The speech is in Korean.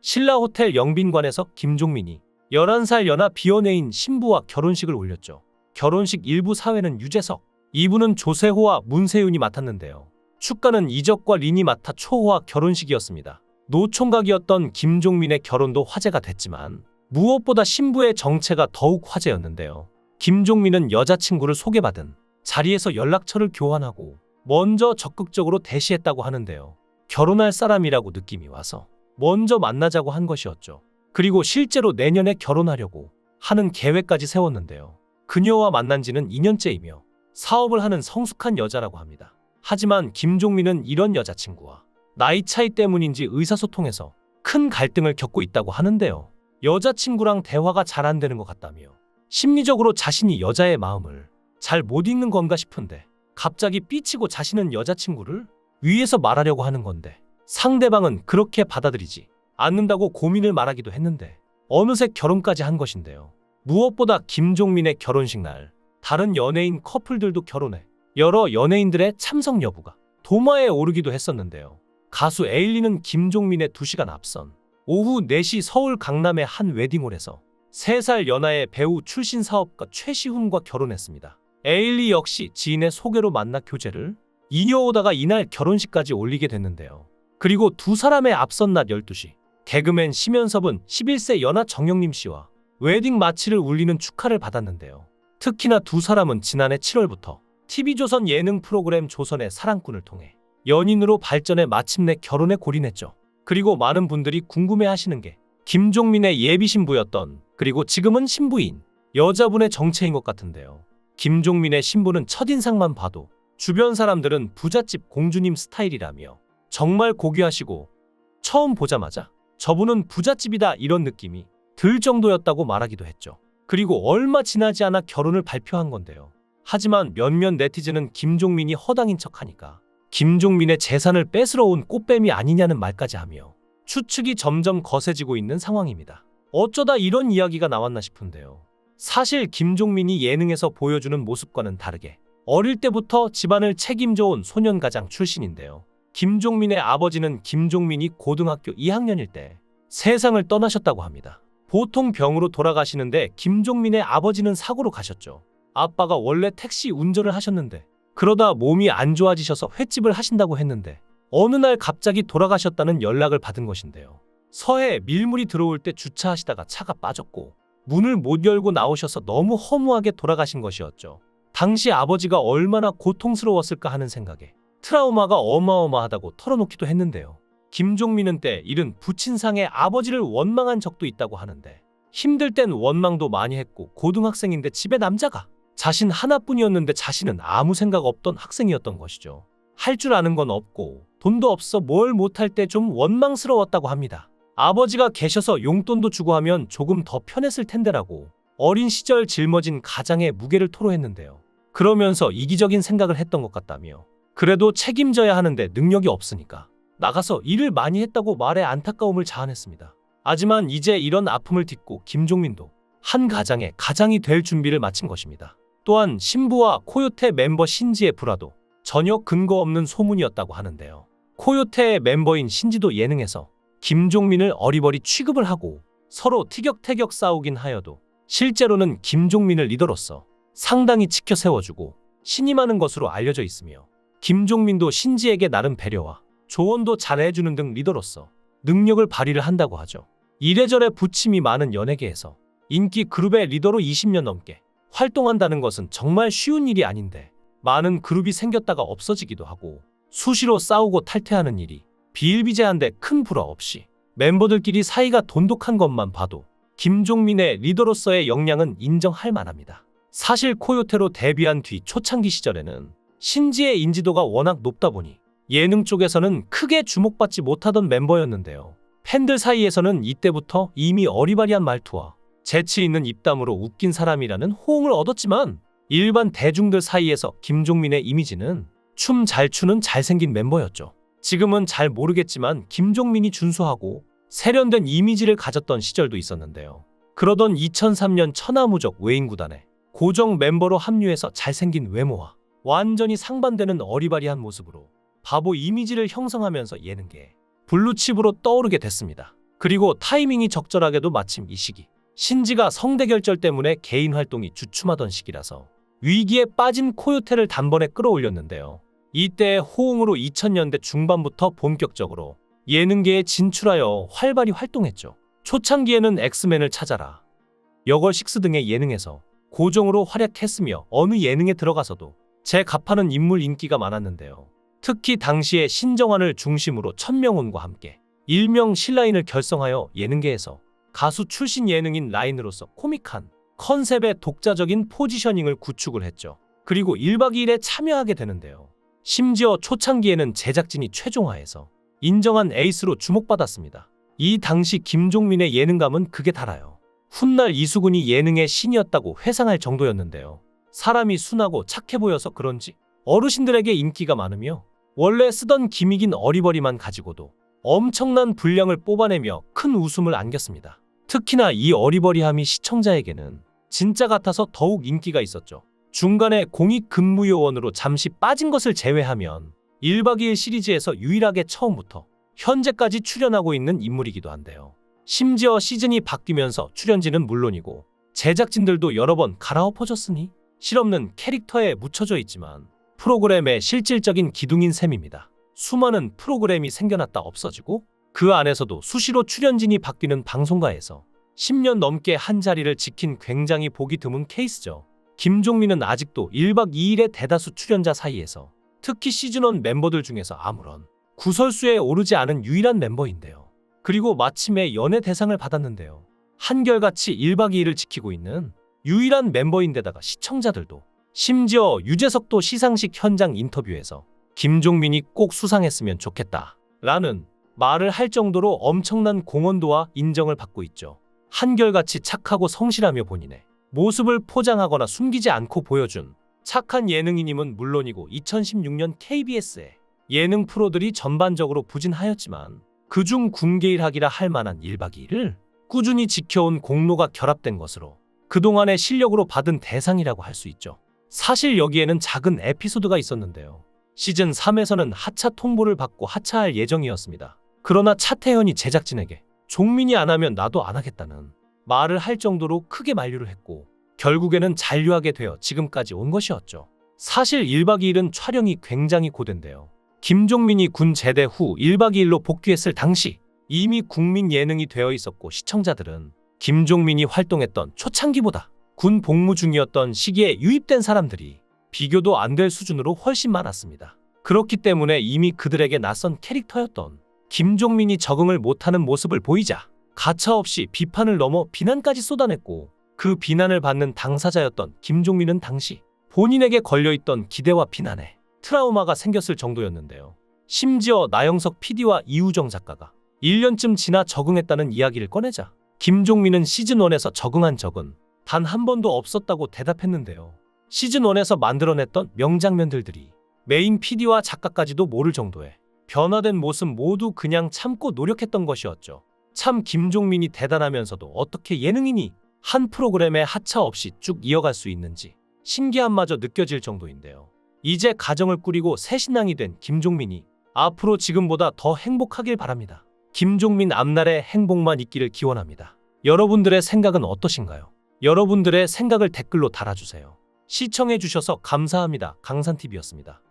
신라호텔 영빈관에서 김종민이 11살 연하 비연예인 신부와 결혼식을 올렸죠. 결혼식 1부 사회는 유재석, 2부는 조세호와 문세윤이 맡았는데요. 축가는 이적과 린이 맡아 초호화 결혼식이었습니다. 노총각이었던 김종민의 결혼도 화제가 됐지만 무엇보다 신부의 정체가 더욱 화제였는데요. 김종민은 여자친구를 소개받은 자리에서 연락처를 교환하고 먼저 적극적으로 대시했다고 하는데요. 결혼할 사람이라고 느낌이 와서 먼저 만나자고 한 것이었죠. 그리고 실제로 내년에 결혼하려고 하는 계획까지 세웠는데요. 그녀와 만난 지는 2년째이며 사업을 하는 성숙한 여자라고 합니다. 하지만 김종민은 이런 여자친구와 나이 차이 때문인지 의사소통에서 큰 갈등을 겪고 있다고 하는데요. 여자친구랑 대화가 잘 안 되는 것 같다며 심리적으로 자신이 여자의 마음을 잘 못 읽는 건가 싶은데 갑자기 삐치고 자신은 여자친구를 위해서 말하려고 하는 건데 상대방은 그렇게 받아들이지 않는다고 고민을 말하기도 했는데 어느새 결혼까지 한 것인데요. 무엇보다 김종민의 결혼식 날 다른 연예인 커플들도 결혼해 여러 연예인들의 참석 여부가 도마에 오르기도 했었는데요. 가수 에일리는 김종민의 2시간 앞선 오후 4시 서울 강남의 한 웨딩홀에서 3살 연하의 배우 출신 사업가 최시훈과 결혼했습니다. 에일리 역시 지인의 소개로 만나 교제를 이어오다가 이날 결혼식까지 올리게 됐는데요. 그리고 두 사람의 앞선 낮 12시 개그맨 심연섭은 11세 연하 정영림 씨와 웨딩 마치를 울리는 축하를 받았는데요. 특히나 두 사람은 지난해 7월부터 TV조선 예능 프로그램 조선의 사랑꾼을 통해 연인으로 발전해 마침내 결혼에 골인했죠. 그리고 많은 분들이 궁금해하시는 게 김종민의 예비 신부였던 그리고 지금은 신부인 여자분의 정체인 것 같은데요. 김종민의 신부는 첫인상만 봐도 주변 사람들은 부잣집 공주님 스타일이라며 정말 고귀하시고 처음 보자마자 저분은 부잣집이다 이런 느낌이 들 정도였다고 말하기도 했죠. 그리고 얼마 지나지 않아 결혼을 발표한 건데요. 하지만 몇몇 네티즌은 김종민이 허당인 척하니까 김종민의 재산을 뺏으러 온 꽃뱀이 아니냐는 말까지 하며 추측이 점점 거세지고 있는 상황입니다. 어쩌다 이런 이야기가 나왔나 싶은데요. 사실 김종민이 예능에서 보여주는 모습과는 다르게 어릴 때부터 집안을 책임져온 소년가장 출신인데요. 김종민의 아버지는 김종민이 고등학교 2학년일 때 세상을 떠나셨다고 합니다. 보통 병으로 돌아가시는데 김종민의 아버지는 사고로 가셨죠. 아빠가 원래 택시 운전을 하셨는데 그러다 몸이 안 좋아지셔서 횟집을 하신다고 했는데 어느 날 갑자기 돌아가셨다는 연락을 받은 것인데요. 서해에 밀물이 들어올 때 주차하시다가 차가 빠졌고 문을 못 열고 나오셔서 너무 허무하게 돌아가신 것이었죠. 당시 아버지가 얼마나 고통스러웠을까 하는 생각에 트라우마가 어마어마하다고 털어놓기도 했는데요. 김종민은 때 잃은 부친상에 아버지를 원망한 적도 있다고 하는데 힘들 땐 원망도 많이 했고 고등학생인데 집에 남자가 자신 하나뿐이었는데 자신은 아무 생각 없던 학생이었던 것이죠. 할 줄 아는 건 없고 돈도 없어 뭘 못할 때 좀 원망스러웠다고 합니다. 아버지가 계셔서 용돈도 주고 하면 조금 더 편했을 텐데라고 어린 시절 짊어진 가장의 무게를 토로했는데요. 그러면서 이기적인 생각을 했던 것 같다며 그래도 책임져야 하는데 능력이 없으니까 나가서 일을 많이 했다고 말에 안타까움을 자아냈습니다. 하지만 이제 이런 아픔을 딛고 김종민도 한 가장의 가장이 될 준비를 마친 것입니다. 또한 신부와 코요태 멤버 신지의 불화도 전혀 근거 없는 소문이었다고 하는데요. 코요태의 멤버인 신지도 예능에서 김종민을 어리버리 취급을 하고 서로 티격태격 싸우긴 하여도 실제로는 김종민을 리더로서 상당히 지켜 세워주고 신임하는 것으로 알려져 있으며 김종민도 신지에게 나름 배려와 조언도 잘해주는 등 리더로서 능력을 발휘를 한다고 하죠. 이래저래 부침이 많은 연예계에서 인기 그룹의 리더로 20년 넘게 활동한다는 것은 정말 쉬운 일이 아닌데 많은 그룹이 생겼다가 없어지기도 하고 수시로 싸우고 탈퇴하는 일이 비일비재한데 큰 불화 없이 멤버들끼리 사이가 돈독한 것만 봐도 김종민의 리더로서의 역량은 인정할 만합니다. 사실 코요태로 데뷔한 뒤 초창기 시절에는 신지의 인지도가 워낙 높다 보니 예능 쪽에서는 크게 주목받지 못하던 멤버였는데요. 팬들 사이에서는 이때부터 이미 어리바리한 말투와 재치 있는 입담으로 웃긴 사람이라는 호응을 얻었지만 일반 대중들 사이에서 김종민의 이미지는 춤 잘 추는 잘생긴 멤버였죠. 지금은 잘 모르겠지만 김종민이 준수하고 세련된 이미지를 가졌던 시절도 있었는데요. 그러던 2003년 천하무적 외인구단에 고정 멤버로 합류해서 잘생긴 외모와 완전히 상반되는 어리바리한 모습으로 바보 이미지를 형성하면서 예능계에 블루칩으로 떠오르게 됐습니다. 그리고 타이밍이 적절하게도 마침 이 시기. 신지가 성대결절 때문에 개인 활동이 주춤하던 시기라서 위기에 빠진 코요테를 단번에 끌어올렸는데요. 이때의 호응으로 2000년대 중반부터 본격적으로 예능계에 진출하여 활발히 활동했죠. 초창기에는 엑스맨을 찾아라, 여걸식스 등의 예능에서 고정으로 활약했으며 어느 예능에 들어가서도 제갑하는 인물 인기가 많았는데요. 특히 당시에 신정환을 중심으로 천명훈과 함께 일명 신라인을 결성하여 예능계에서 가수 출신 예능인 라인으로서 코믹한 컨셉의 독자적인 포지셔닝을 구축을 했죠. 그리고 1박 2일에 참여하게 되는데요. 심지어 초창기에는 제작진이 최종화해서 인정한 에이스로 주목받았습니다. 이 당시 김종민의 예능감은 극에 달하여 훗날 이수근이 예능의 신이었다고 회상할 정도였는데요. 사람이 순하고 착해 보여서 그런지 어르신들에게 인기가 많으며 원래 쓰던 기믹인 어리버리만 가지고도 엄청난 분량을 뽑아내며 큰 웃음을 안겼습니다. 특히나 이 어리버리함이 시청자에게는 진짜 같아서 더욱 인기가 있었죠. 중간에 공익근무요원으로 잠시 빠진 것을 제외하면 1박 2일 시리즈에서 유일하게 처음부터 현재까지 출연하고 있는 인물이기도 한데요. 심지어 시즌이 바뀌면서 출연진은 물론이고 제작진들도 여러 번 갈아엎어졌으니 실없는 캐릭터에 묻혀져 있지만 프로그램의 실질적인 기둥인 셈입니다. 수많은 프로그램이 생겨났다 없어지고 그 안에서도 수시로 출연진이 바뀌는 방송가에서 10년 넘게 한 자리를 지킨 굉장히 보기 드문 케이스죠. 김종민은 아직도 1박 2일의 대다수 출연자 사이에서 특히 시즌1 멤버들 중에서 아무런 구설수에 오르지 않은 유일한 멤버인데요. 그리고 마침내 연예 대상을 받았는데요. 한결같이 1박 2일을 지키고 있는 유일한 멤버인데다가 시청자들도, 심지어 유재석도 시상식 현장 인터뷰에서 김종민이 꼭 수상했으면 좋겠다 라는 말을 할 정도로 엄청난 공헌도와 인정을 받고 있죠. 한결같이 착하고 성실하며 본인의 모습을 포장하거나 숨기지 않고 보여준 착한 예능인임은 물론이고 2016년 KBS의 예능 프로들이 전반적으로 부진하였지만 그중 군계일하기라 할 만한 1박 2일을 꾸준히 지켜온 공로가 결합된 것으로 그동안의 실력으로 받은 대상이라고 할 수 있죠. 사실 여기에는 작은 에피소드가 있었는데요. 시즌 3에서는 하차 통보를 받고 하차할 예정이었습니다. 그러나 차태현이 제작진에게 종민이 안 하면 나도 안 하겠다는 말을 할 정도로 크게 만류를 했고 결국에는 잔류하게 되어 지금까지 온 것이었죠. 사실 1박 2일은 촬영이 굉장히 고된데요. 김종민이 군 제대 후 1박 2일로 복귀했을 당시 이미 국민 예능이 되어 있었고 시청자들은 김종민이 활동했던 초창기보다 군 복무 중이었던 시기에 유입된 사람들이 비교도 안 될 수준으로 훨씬 많았습니다. 그렇기 때문에 이미 그들에게 낯선 캐릭터였던 김종민이 적응을 못하는 모습을 보이자 가차없이 비판을 넘어 비난까지 쏟아냈고 그 비난을 받는 당사자였던 김종민은 당시 본인에게 걸려있던 기대와 비난에 트라우마가 생겼을 정도였는데요. 심지어 나영석 PD와 이우정 작가가 1년쯤 지나 적응했다는 이야기를 꺼내자 김종민은 시즌1에서 적응한 적은 단 한 번도 없었다고 대답했는데요. 시즌1에서 만들어냈던 명장면들이 메인 PD와 작가까지도 모를 정도의 변화된 모습 모두 그냥 참고 노력했던 것이었죠. 참 김종민이 대단하면서도 어떻게 예능인이 한 프로그램에 하차 없이 쭉 이어갈 수 있는지 신기함마저 느껴질 정도인데요. 이제 가정을 꾸리고 새 신랑이 된 김종민이 앞으로 지금보다 더 행복하길 바랍니다. 김종민 앞날에 행복만 있기를 기원합니다. 여러분들의 생각은 어떠신가요? 여러분들의 생각을 댓글로 달아주세요. 시청해주셔서 감사합니다. 강산TV였습니다.